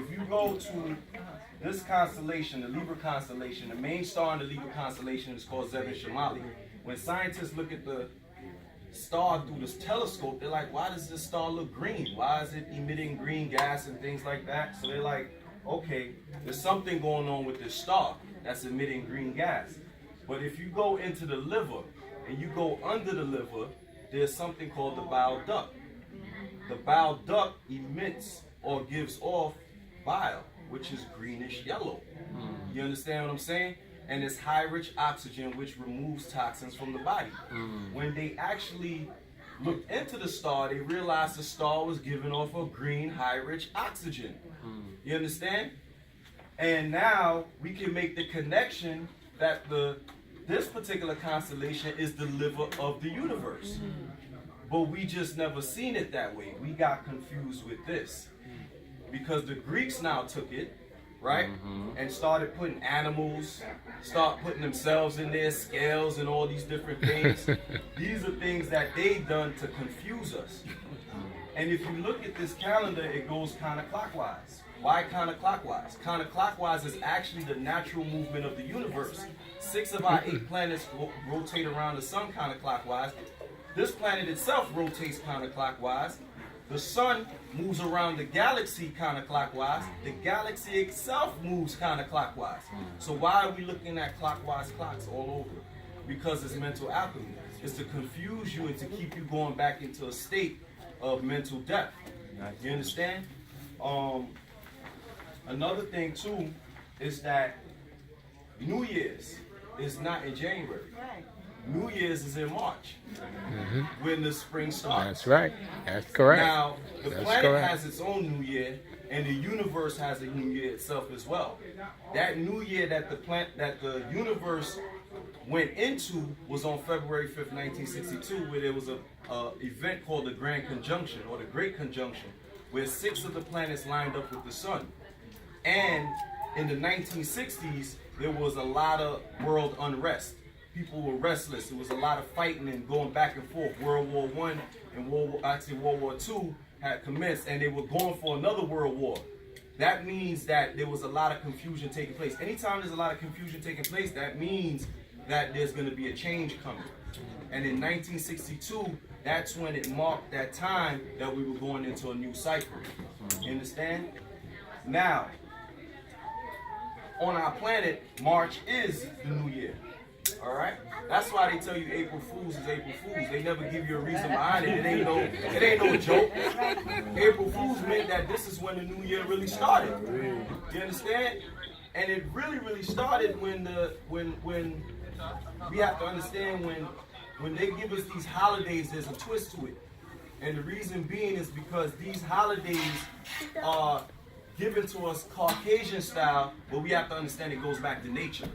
if you go to this constellation, the Libra constellation, the main star in the Libra constellation is called Zebin Shamali. When scientists look at the star through this telescope, they're like, why does this star look green? Why is it emitting green gas and things like that? So they're like, okay, there's something going on with this star that's emitting green gas. But if you go into the liver and you go under the liver, there's something called the bile duct. The bile duct emits or gives off bile, which is greenish yellow. You understand what I'm saying? And it's high rich oxygen, which removes toxins from the body. When they actually looked into the star, they realized the star was giving off a green, high rich oxygen. You understand? And now we can make the connection that this particular constellation is the liver of the universe. But we just never seen it that way. We got confused with this. Because the Greeks now took it, right? And started putting animals, start putting themselves in there, scales and all these different things. These are things that they done to confuse us. And if you look at this calendar, it goes counterclockwise. Why counterclockwise? Counterclockwise is actually the natural movement of the universe. 6 of our 8 planets rotate around the sun counterclockwise. This planet itself rotates counterclockwise. The sun moves around the galaxy counterclockwise. The galaxy itself moves counterclockwise. So why are we looking at clockwise clocks all over? Because it's mental alchemy. It's to confuse you and to keep you going back into a state of mental death. You understand? Another thing too is that New Year's is not in January. New Year's is in March, when the spring starts. That's right. That's correct. Now, the planet has its own New Year, and the universe has a New Year itself as well. That New Year that the universe went into was on February 5th, 1962, where there was a event called the Grand Conjunction, or the Great Conjunction, where 6 of the planets lined up with the sun. And in the 1960s, there was a lot of world unrest. People were restless. There was a lot of fighting and going back and forth. World War I and World War II had commenced, and they were going for another world war. That means that there was a lot of confusion taking place. Anytime there's a lot of confusion taking place, that means that there's going to be a change coming. And in 1962, that's when it marked that time that we were going into a new cycle. You understand? Now, on our planet, March is the new year. All right, that's why they tell you April Fools is April Fools. They never give you a reason behind it. It ain't no joke. April Fools meant that this is when the new year really started. You understand? And it really started when we have to understand when they give us these holidays, there's a twist to it. And the reason being is because these holidays are given to us Caucasian style, but we have to understand it goes back to nature.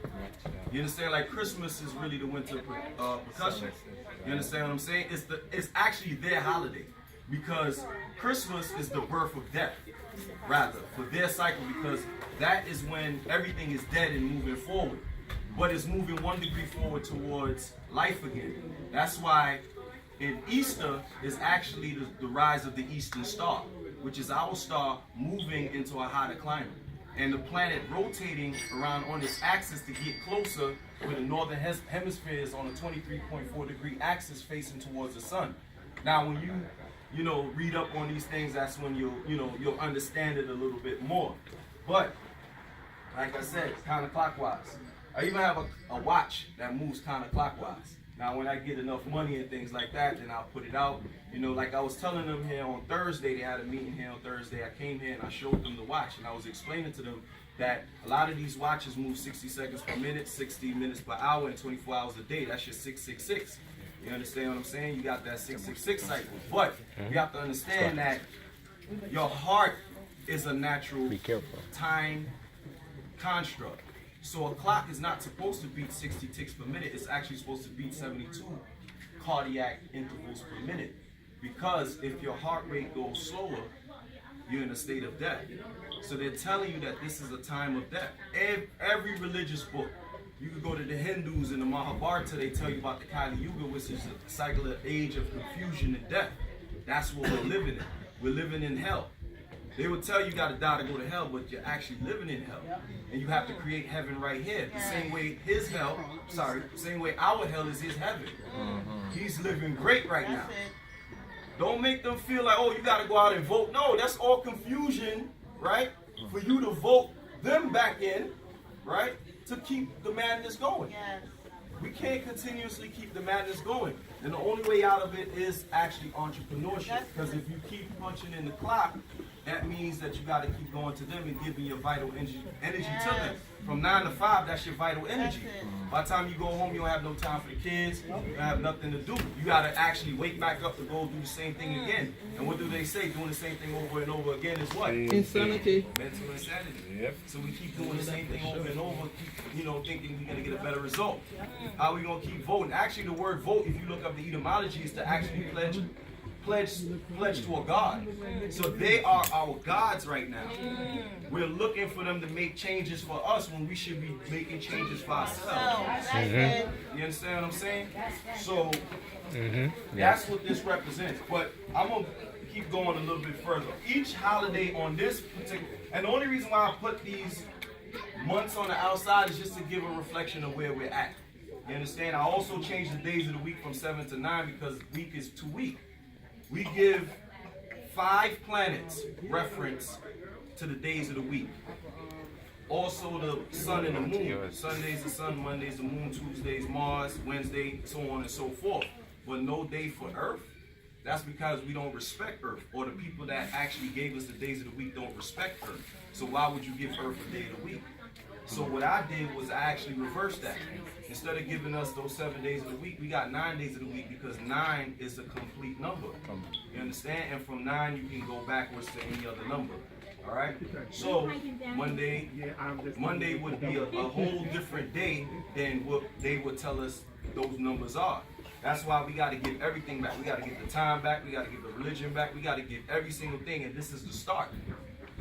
You understand? Like Christmas is really the winter percussion. You understand what I'm saying? It's actually their holiday, because Christmas is the birth of death, rather, for their cycle, because that is when everything is dead and moving forward. But it's moving 1 degree forward towards life again. That's why in Easter is actually the rise of the Eastern Star, which is our star moving into a hotter climate. And the planet rotating around on its axis to get closer, where the northern hemisphere is on a 23.4 degree axis facing towards the sun. Now, when you read up on these things, that's when you'll understand it a little bit more. But like I said, it's counterclockwise. I even have a watch that moves counterclockwise. Now, when I get enough money and things like that, then I'll put it out. Like I was telling them here on Thursday, they had a meeting here on Thursday. I came here and I showed them the watch, and I was explaining to them that a lot of these watches move 60 seconds per minute, 60 minutes per hour, and 24 hours a day. That's your 666. You understand what I'm saying? You got that 666 cycle. But you have to understand that your heart is a natural time construct. So a clock is not supposed to beat 60 ticks per minute. It's actually supposed to beat 72 cardiac intervals per minute. Because if your heart rate goes slower, you're in a state of death. So they're telling you that this is a time of death. Every religious book, you can go to the Hindus in the Mahabharata, they tell you about the Kali Yuga, which is a cycle of age of confusion and death. That's what we're living in. We're living in hell. They will tell you got to die to go to hell, but you're actually living in hell. And you have to create heaven right here. The same way his hell, same way our hell is his heaven. He's living great right now. Don't make them feel like, oh, you got to go out and vote. No, that's all confusion, right? For you to vote them back in, right? To keep the madness going. We can't continuously keep the madness going. And the only way out of it is actually entrepreneurship. Because if you keep punching in the clock, that means that you got to keep going to them and giving your vital energy to them. From 9 to 5, that's your vital energy. By the time you go home, you don't have no time for the kids. You don't have nothing to do. You got to actually wake back up to go do the same thing again. And what do they say? Doing the same thing over and over again is what? Insanity. Mental insanity. Yep. So we keep doing the same thing over and over, thinking we're going to get a better result. How are we going to keep voting? Actually, the word vote, if you look up the etymology, is to actually pledge to a god. So they are our gods right now. We're looking for them to make changes for us when we should be making changes for ourselves. You understand what I'm saying? So that's what this represents. But I'm going to keep going a little bit further. Each holiday on this particular, and the only reason why I put these months on the outside is just to give a reflection of where we're at. You understand? I also changed the days of the week from 7 to 9 because week is too weak. We give 5 planets reference to the days of the week. Also the sun and the moon. Sunday's the sun, Monday's the moon, Tuesday's Mars, Wednesday, so on and so forth. But no day for Earth. That's because we don't respect Earth, or the people that actually gave us the days of the week don't respect Earth. So why would you give Earth a day of the week? So what I did was I actually reversed that. Instead of giving us those 7 days of the week, we got 9 days of the week because 9 is a complete number. You understand? And from 9, you can go backwards to any other number. All right? So Monday would be a whole different day than what they would tell us those numbers are. That's why we got to give everything back. We got to get the time back. We got to get the religion back. We got to give every single thing, and this is the start.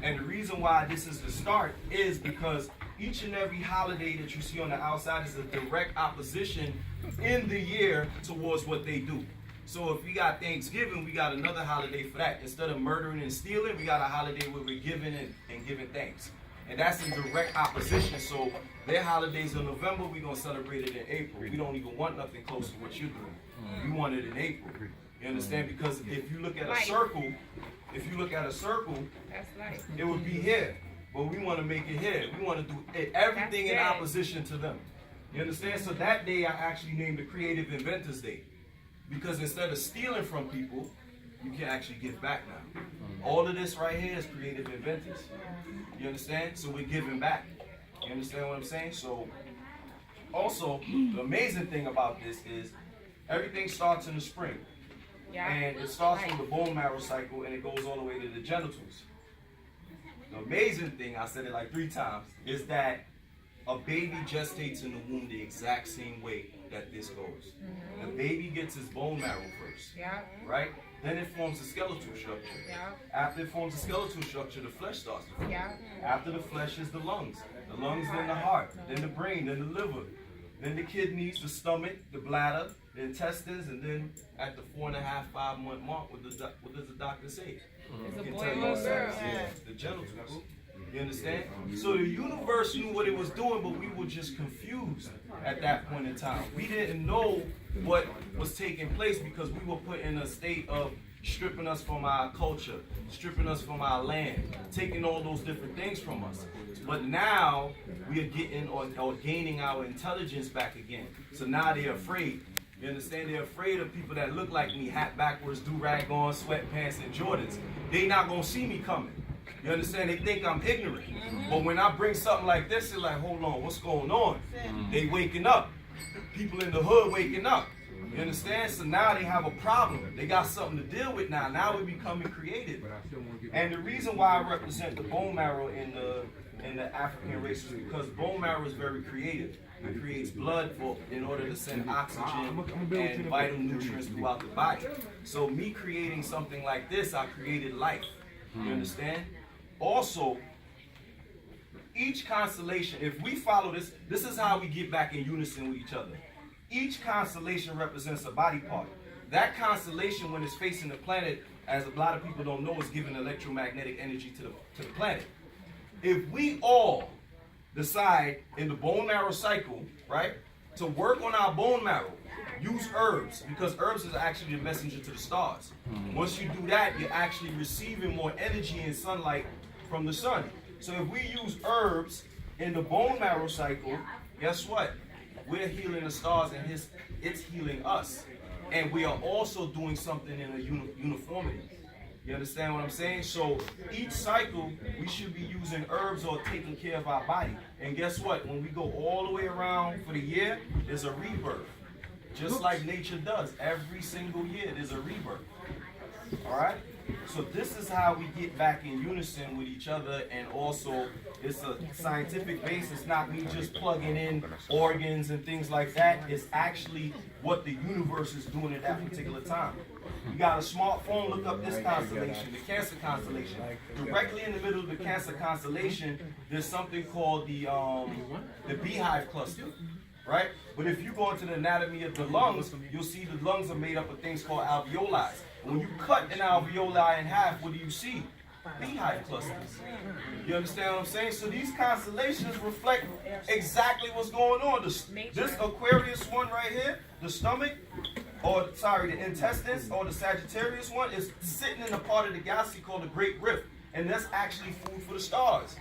And the reason why this is the start is because each and every holiday that you see on the outside is a direct opposition in the year towards what they do. So if we got Thanksgiving, we got another holiday for that. Instead of murdering and stealing, we got a holiday where we're giving and giving thanks. And that's in direct opposition. So their holidays in November, we're going to celebrate it in April. We don't even want nothing close to what you're doing. We want it in April. You understand? Because if you look at a circle, it would be here. But we want to make it here. We want to do everything in opposition to them. You understand? So that day I actually named the Creative Inventors Day. Because instead of stealing from people, you can actually give back now. All of this right here is creative inventors. You understand? So we're giving back. You understand what I'm saying? So also, the amazing thing about this is everything starts in the spring. And it starts from the bone marrow cycle and it goes all the way to the genitals. The amazing thing, I said it like 3 times, is that a baby gestates in the womb the exact same way that this goes. The baby gets his bone marrow first, right? Then it forms the skeletal structure. After it forms the skeletal structure, the flesh starts to form. After the flesh is the lungs, then the heart, then the brain, then the liver, then the kidneys, the stomach, the bladder, the intestines, and then at the 4.5, 5 month mark, what does the doctor say? It's a boy or a girl. The genitals. You understand? So the universe knew what it was doing, but we were just confused at that point in time. We didn't know what was taking place because we were put in a state of stripping us from our culture, stripping us from our land, taking all those different things from us. But now we are getting or gaining our intelligence back again. So now they're afraid. You understand? They're afraid of people that look like me, hat backwards, do-rag on, sweatpants, and Jordans. They not gonna see me coming. You understand? They think I'm ignorant. But when I bring something like this, they're like, hold on, what's going on? They waking up. People in the hood waking up. You understand? So now they have a problem. They got something to deal with now. Now we're becoming creative. And the reason why I represent the bone marrow in the African race is because bone marrow is very creative. It creates blood in order to send oxygen and vital nutrients throughout the body. So me creating something like this, I created life. You understand? Also, each constellation, if we follow this, this is how we get back in unison with each other. Each constellation represents a body part. That constellation, when it's facing the planet, as a lot of people don't know, is giving electromagnetic energy to the planet. If we all decide in the bone marrow cycle, right, to work on our bone marrow, use herbs, because herbs is actually the messenger to the stars. Once you do that, you're actually receiving more energy and sunlight from the sun. So if we use herbs in the bone marrow cycle, guess what? We're healing the stars and it's healing us. And we are also doing something in a uniformity. You understand what I'm saying? So each cycle, we should be using herbs or taking care of our body. And guess what? When we go all the way around for the year, there's a rebirth. Just like nature does. Every single year, there's a rebirth. All right? So this is how we get back in unison with each other, and also it's a scientific base. It's not me just plugging in organs and things like that. It's actually what the universe is doing at that particular time. You got a smartphone, look up this constellation, the Cancer constellation. Directly in the middle of the Cancer constellation, there's something called the beehive cluster, right? But if you go into the anatomy of the lungs, you'll see the lungs are made up of things called alveoli. When you cut an alveoli in half, what do you see? Beehive clusters. You understand what I'm saying? So these constellations reflect exactly what's going on. This Aquarius one right here, the stomach, the intestines, or the Sagittarius one is sitting in a part of the galaxy called the Great Rift. And that's actually food for the stars.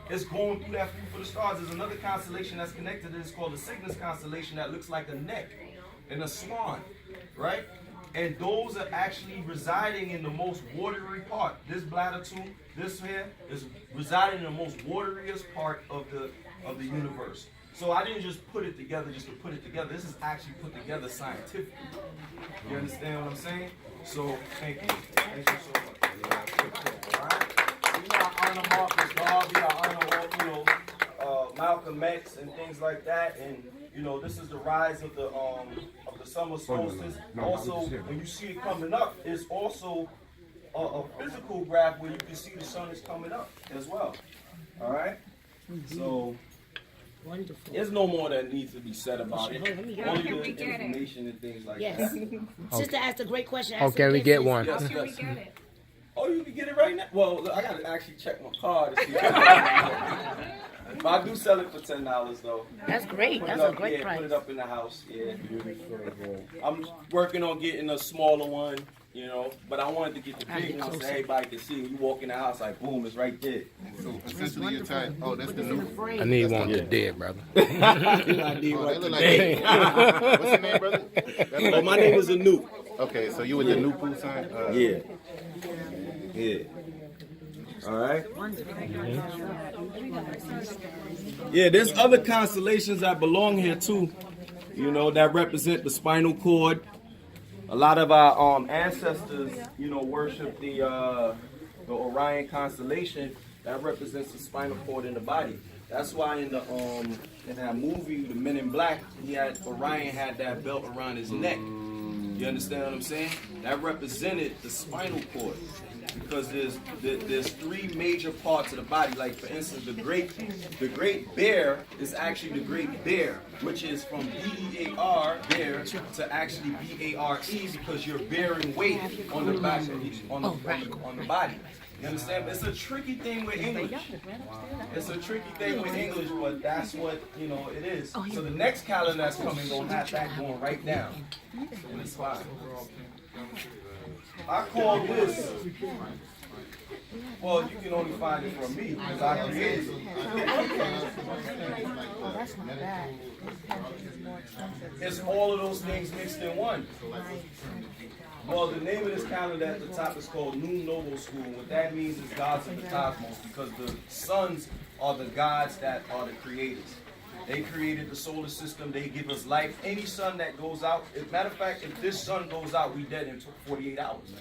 It's going through that food for the stars. There's another constellation that's connected to this called the Cygnus constellation that looks like a neck and a swan, right? And those are actually residing in the most watery part. This bladder tube, this here, is residing in the most wateriest part of the universe. So I didn't just put it together just to put it together. This is actually put together scientifically. You understand what I'm saying? So thank you. Thank you so much. All right. You know, I honor Marcus Garvey, I honor Malcolm X and things like that. And you know, this is the rise of the summer solstice. Also, when you see it coming up, it's also a physical graph where you can see the sun is coming up as well. All right. So wonderful. There's no more that needs to be said about it. Only the information and things like that. Sister asked a great question. Oh, can we get one? Yes, How can we yes. get it? Oh, you can get it right now? Well, look, I got to actually check my card to see. But I do sell it for $10 though. That's great. Put That's it a up, great yeah, price. Put it up in the house. Yeah. I'm working on getting a smaller one, you know, but I wanted to get the big one so everybody can see. When you walk in the house, like boom, it's right there. So essentially, you're trying. Oh, that's the new. I need one today, brother. I need Oh, one they look like. today. What's your name, brother? Oh, my name is Anoop. Okay, so you with the new pool sign? Yeah. Yeah. All right. Yeah, there's other constellations that belong here too, you know, that represent the spinal cord. A lot of our ancestors, you know, worship the Orion constellation that represents the spinal cord in the body. That's why in that movie, The Men in Black, Orion had that belt around his neck. You understand what I'm saying? That represented the spinal cord. Because there's three major parts of the body. Like for instance, the great bear is actually the great bear, which is from B-E-A-R, bear, to actually B-A-R-E, because you're bearing weight on the back on the body. You understand? It's a tricky thing with English. It's a tricky thing with English, but that's what, you know, it is. So the next calendar that's coming gonna have that going right down. And it's fine. I call this, well, you can only find it from me because I created it. It's all of those things mixed in one. Well, the name of this calendar at the top is called New Noble School. What that means is gods of the cosmos, because the suns are the gods that are the creators. They created the solar system. They give us life. Any sun that goes out, as a matter of fact, if this sun goes out, we dead in 48 hours.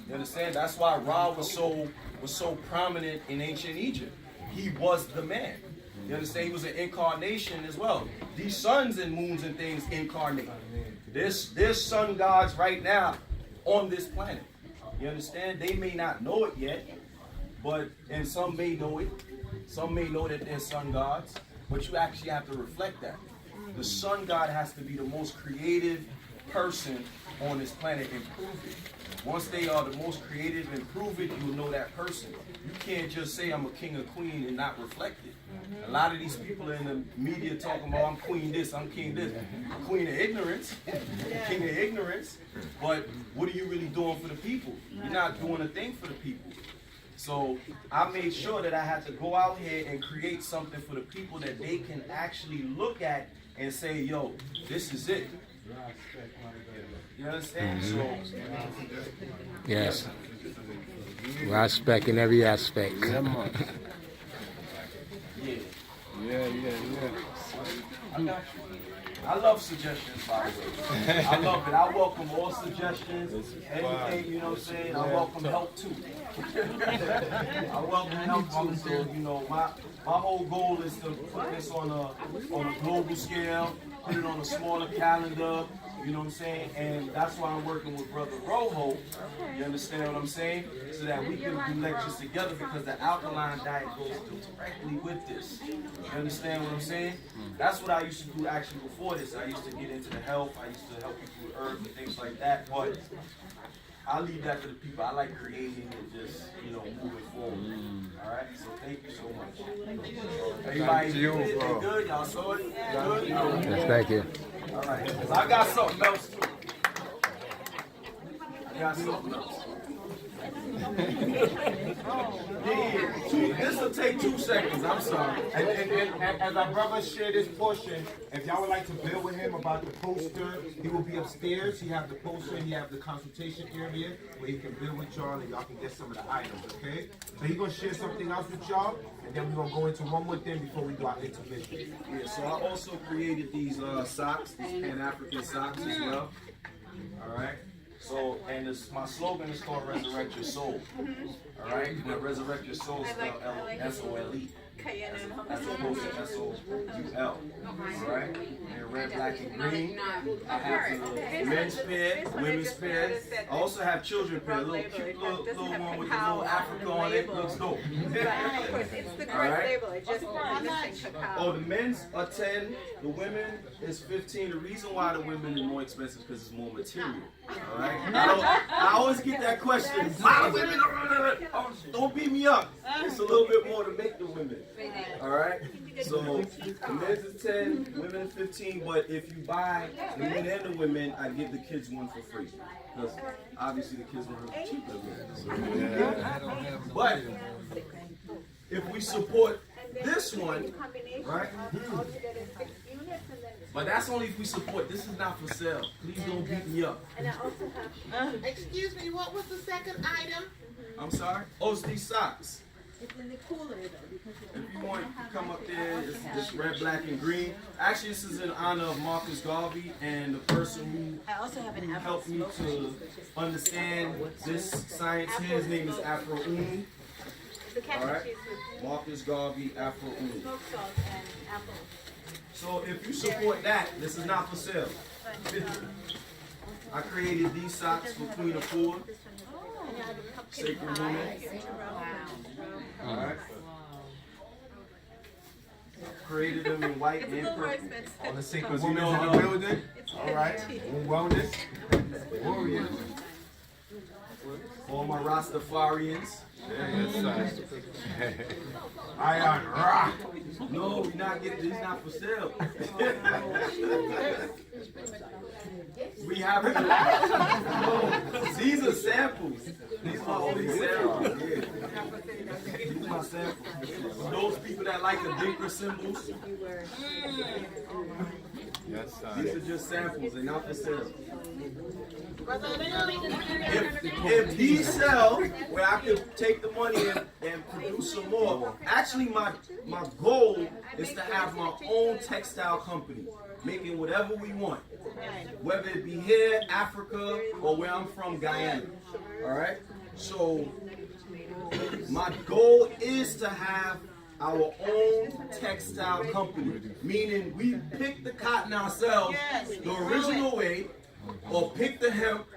You understand? That's why Ra was so prominent in ancient Egypt. He was the man. You understand? He was an incarnation as well. These suns and moons and things incarnate. There's sun gods right now on this planet. You understand? They may not know it yet, and some may know it. Some may know that they're sun gods. But you actually have to reflect that. The sun god has to be the most creative person on this planet and prove it. Once they are the most creative and prove it, you'll know that person. You can't just say I'm a king or queen and not reflect it. A lot of these people in the media talking about I'm queen this, I'm king this. Queen of ignorance, king of ignorance. But what are you really doing for the people? You're not doing a thing for the people. So I made sure that I had to go out here and create something for the people that they can actually look at and say, yo, this is it. You understand? So, Yes. Respect in every aspect. I love suggestions, by the way. I love it. I welcome all suggestions. Anything, you know what I'm saying? I welcome help too. I welcome help too. So, you know, my whole goal is to put this on a global scale, put it on a smaller calendar. You know what I'm saying? And that's why I'm working with Brother Rojo. You understand what I'm saying? So that we can do lectures together, because the alkaline diet goes directly with this. You understand what I'm saying? That's what I used to do actually before this. I used to get into the health. I used to help people with herbs and things like that. But I leave that to the people. I like creating and just, you know, moving forward. All right? So thank you so much. Everybody good? Y'all saw it? Good? Yes, thank you. All right, so I got something else too. I got something else. This will take 2 seconds. I'm sorry. And as our brother share this portion, if y'all would like to build with him about the poster, he will be upstairs. He have the poster and he have the consultation area where he can build with y'all and y'all can get some of the items, okay? So he's gonna share something else with y'all, and then we're gonna go into one more thing before we do our intermission. Yeah, so I also created these socks, these Pan-African socks as well. All right. So, and my slogan is called Resurrect Your Soul. All right? Now, Resurrect Your Soul spelled S-O-L-E. As opposed to S-O-U-L. All right? And red, black, and green. I have the men's pair, women's pair. I also have children pair. A little cute little one with a little Africa on it. Looks dope. It's the correct label. It just missing cacao. Oh, the men's are 10. The women is 15. The reason why the women is more expensive is because it's more material. All right? I always get that question. Why the women? Don't beat me up. It's a little bit more to make the women. All right? So the men's is 10, women is 15. But if you buy the men and the women, I give the kids one for free. Because obviously the kids want to cheaper. But if we support this one, right? But that's only if we support. This is not for sale. Please don't beat me up. And I also have. Excuse me, what was the second item? I'm sorry? Oh, it's these socks. It's in the cooler though, because If you want to come up there, it's just red, black, and green. Actually, this is in honor of Marcus Garvey and the person I also have who an helped me to understand this science here. His name is Afro Uni. the All right? cheese with Marcus Garvey, Afro Uni. smoked salt and apple. So if you support that, this is not for sale. I created these socks for Queen of Four, And I have a cupcake Sacred pie. Woman. All right. Created them in white and purple. All the sacred Because you women know, in the building. All right. Wellness. Warriors. All my Rastafarians. Iron Rock. No, we not getting these. Not for sale. We have no, these are samples. These are only samples. Yeah. These are my samples. For those people that like the deeper symbols, these are just samples and not for sale. If these sell, where I could take the money and produce some more, actually my goal is to have my own textile company, making whatever we want, whether it be here, Africa, or where I'm from, Guyana. All right? So my goal is to have our own textile company, meaning we pick the cotton ourselves the original way, or pick the hemp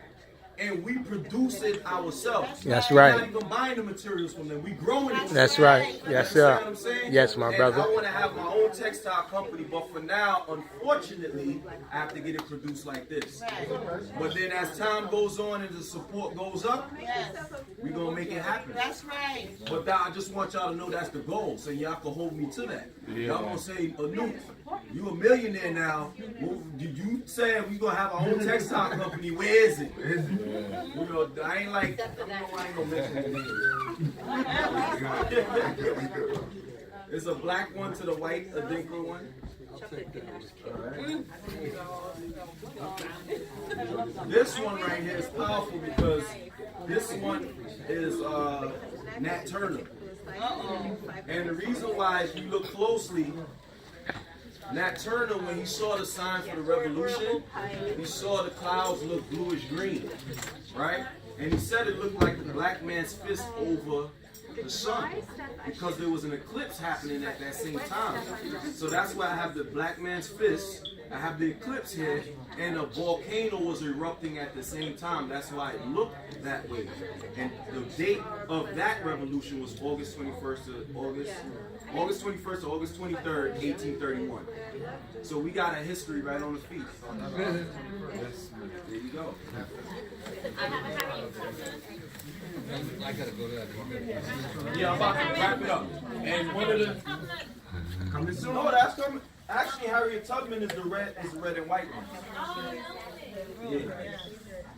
and we produce it ourselves. That's We're right. not even buying the materials from them. We growing it. That's right. Yes, You understand what sir. I'm saying? Yes, my And brother. I want to have my own textile company, but for now, unfortunately, I have to get it produced like this. But then as time goes on and the support goes up, we're going to make it happen. That's right. But I just want y'all to know that's the goal, so y'all can hold me to that. Y'all gonna say, Anoop, you a millionaire now. Well, you saying we gonna have our own textile company? Where is it? You know, I ain't like, I ain't gonna mention it. It's a black one to the white, a dinker one. This one right here is powerful because this one is Nat Turner. And the reason why, if you look closely, Nat Turner, when he saw the signs for the revolution, he saw the clouds look bluish green, right? And he said it looked like the black man's fist over the sun because there was an eclipse happening at that same time. So that's why I have the black man's fist, I have the eclipse here, and a volcano was erupting at the same time. That's why it looked that way. And the date of that revolution was August 21st to August 23rd, 1831. So we got a history right on the feet. There you go. Yeah, I'm about to wrap it up. And one of the coming soon. No, that's coming. Actually, Harriet Tubman is the red and white one. Yeah.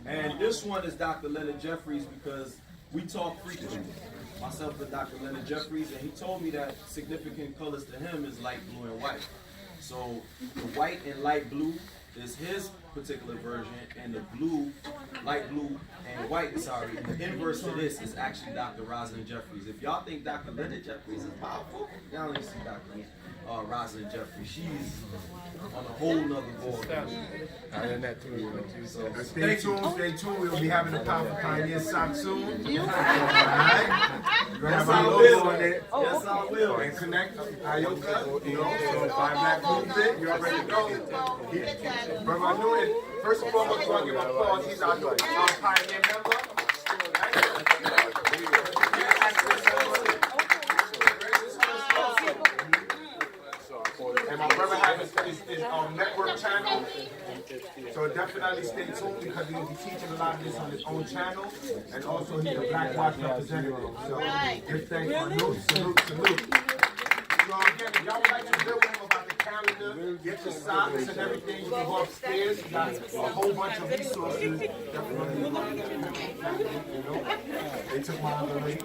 And this one is Dr. Leonard Jeffries because we talk frequently. Myself and Dr. Leonard Jeffries, and he told me that significant colors to him is light blue and white. So the white and light blue is his particular version, and the blue, light blue and white, sorry, the inverse to this is actually Dr. Rosalind Jeffries. If y'all think Dr. Leonard Jeffries is powerful, y'all need to see Dr. Rosalind Jeffries. She's on a whole nother board. So, Stay tuned. We'll be having a Powerful Pioneer sock soon. Alright? We're gonna have our logo on it. Yes, I will. And connect Ayoka, you know, so Five Black Movement, you already know. Brother, I knew it. First of all, we're going to give him applause. He's our new Pioneer member. And my brother has his network channel. So definitely stay tuned because he'll be teaching a lot of this on his own channel. And also he's a Black Watch representative. So give thanks for salute. So again, if y'all would like to build with him about the calendar, get your socks and everything, you can go upstairs. You got a whole bunch of resources. Definitely. They took my other lady.